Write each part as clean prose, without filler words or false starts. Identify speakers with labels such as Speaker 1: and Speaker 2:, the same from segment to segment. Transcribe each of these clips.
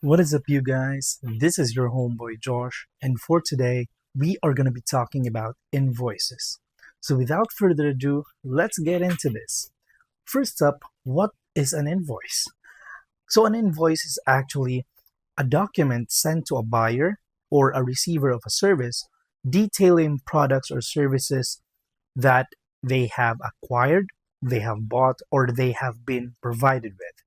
Speaker 1: What is up, you guys? This is your homeboy Josh, and for today, we are going to be talking about invoices. So, without further ado, let's get into this. First up, what is an invoice? So, an invoice is actually a document sent to a buyer or a receiver of a service detailing products or services that they have acquired, they have bought, or they have been provided with,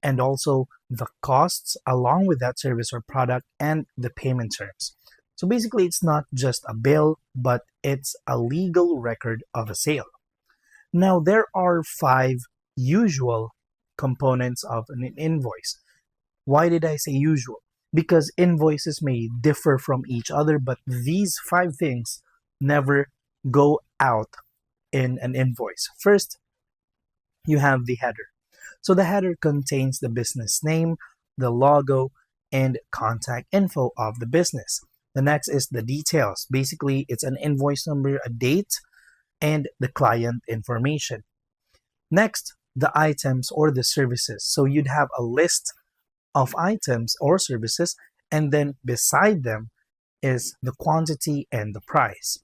Speaker 1: and also the costs along with that service or product and the payment terms. So basically, it's not just a bill, but it's a legal record of a sale. Now, there are five usual components of an invoice. Why did I say usual? Because invoices may differ from each other, but these five things never go out in an invoice. First, you have the header. So the header contains the business name, the logo, and contact info of the business. The next is the details. Basically, it's an invoice number, a date, and the client information. Next, the items or the services. So you'd have a list of items or services, and then beside them is the quantity and the price.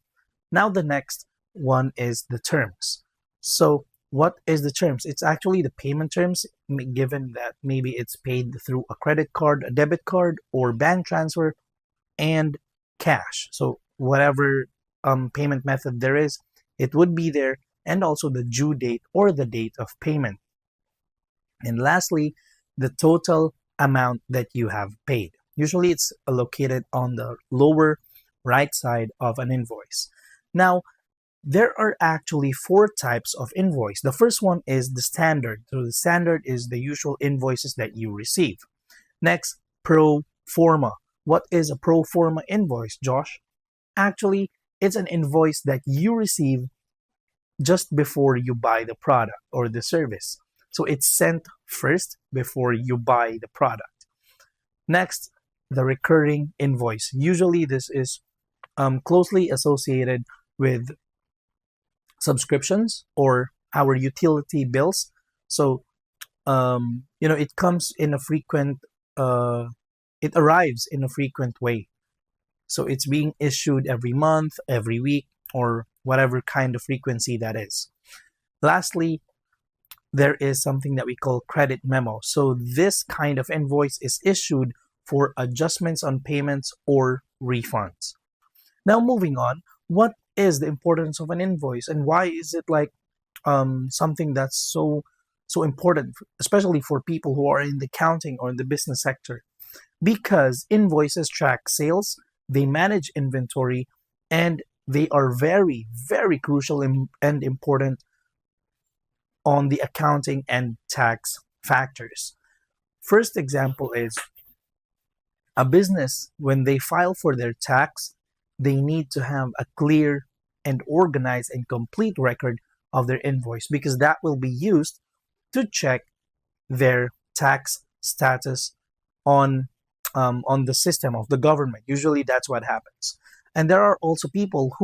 Speaker 1: Now, the next one is the terms. So, what is the terms? It's actually the payment terms, given that maybe it's paid through a credit card, a debit card, or bank transfer, and cash. So, whatever payment method there is, it would be there, and also the due date or the date of payment. And lastly, the total amount that you have paid. Usually, it's located on the lower right side of an invoice. Now, there are actually four types of invoice. The first one is the standard. So the standard is the usual invoices that you receive. Next, pro forma. What is a pro forma invoice, Josh? Actually, it's an invoice that you receive just before you buy the product or the service. So it's sent first before you buy the product. Next, the recurring invoice. Usually, this is closely associated with subscriptions or our utility bills. So, it comes in a frequent, it arrives in a frequent way. So it's being issued every month, every week, or whatever kind of frequency that is. Lastly, there is something that we call credit memo. So this kind of invoice is issued for adjustments on payments or refunds. Now, moving on, what is the importance of an invoice and why is it like something that's so important, especially for people who are in the accounting or in the business sector? Because invoices track sales, they manage inventory, and they are very, very crucial and important on the accounting and tax factors. First example is a business, when they file for their tax, they need to have a clear and organized and complete record of their invoice because that will be used to check their tax status on on the system of the government. Usually, that's what happens. And there are also people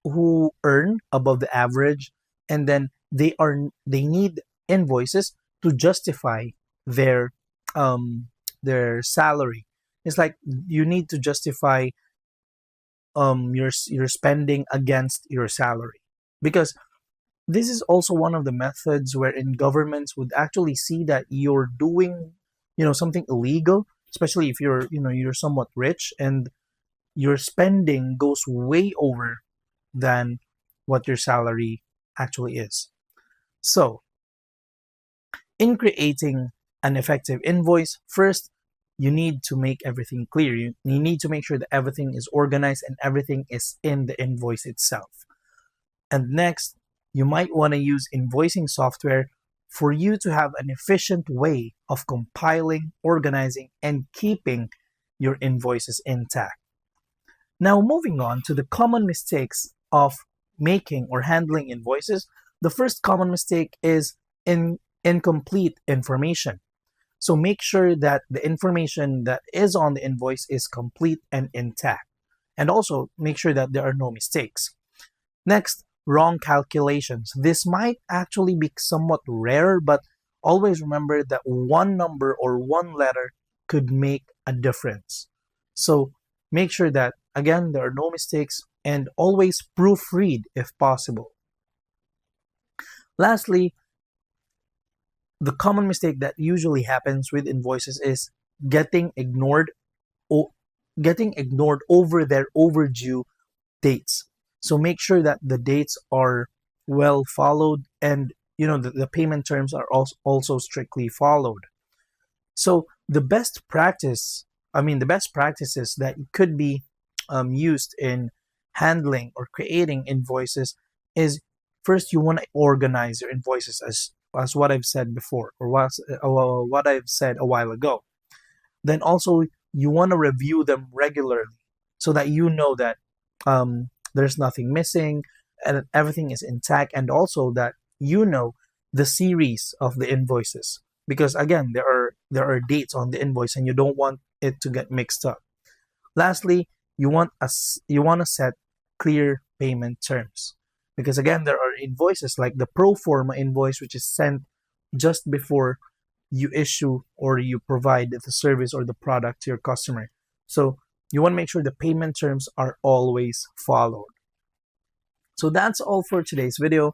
Speaker 1: who earn above the average, and then they need invoices to justify their their salary. It's like you need to justify your spending against your salary because this is also one of the methods wherein governments would actually see that you're doing something illegal, especially if you're somewhat rich and your spending goes way over than what your salary actually is. So in creating an effective invoice, first you need to make everything clear. You need to make sure that everything is organized and everything is in the invoice itself. And next, you might want to use invoicing software for you to have an efficient way of compiling, organizing, and keeping your invoices intact. Now, moving on to the common mistakes of making or handling invoices, the first common mistake is incomplete information. So make sure that the information that is on the invoice is complete and intact. And also make sure that there are no mistakes. Next, wrong calculations. This might actually be somewhat rare, but always remember that one number or one letter could make a difference. So make sure that, again, there are no mistakes and always proofread if possible. Lastly, the common mistake that usually happens with invoices is getting ignored o- getting ignored over their overdue dates. So make sure that the dates are well followed, and the payment terms are also strictly followed. So the best practices that could be used in handling or creating invoices is, first, you want to organize your invoices as what I've said before, or what I've said a while ago. Then also you want to review them regularly so that you know that there's nothing missing and everything is intact, and also that the series of the invoices, because again, there are dates on the invoice and you don't want it to get mixed up. Lastly, you want to set clear payment terms, because again, there are invoices like the pro forma invoice, which is sent just before you issue or you provide the service or the product to your customer. So you want to make sure the payment terms are always followed. So that's all for today's video.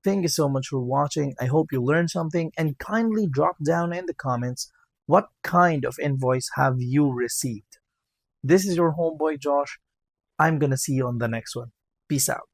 Speaker 1: Thank you so much for watching. I hope you learned something, and kindly drop down in the comments what kind of invoice have you received. This is your homeboy Josh. I'm gonna see you on the next one. Peace out.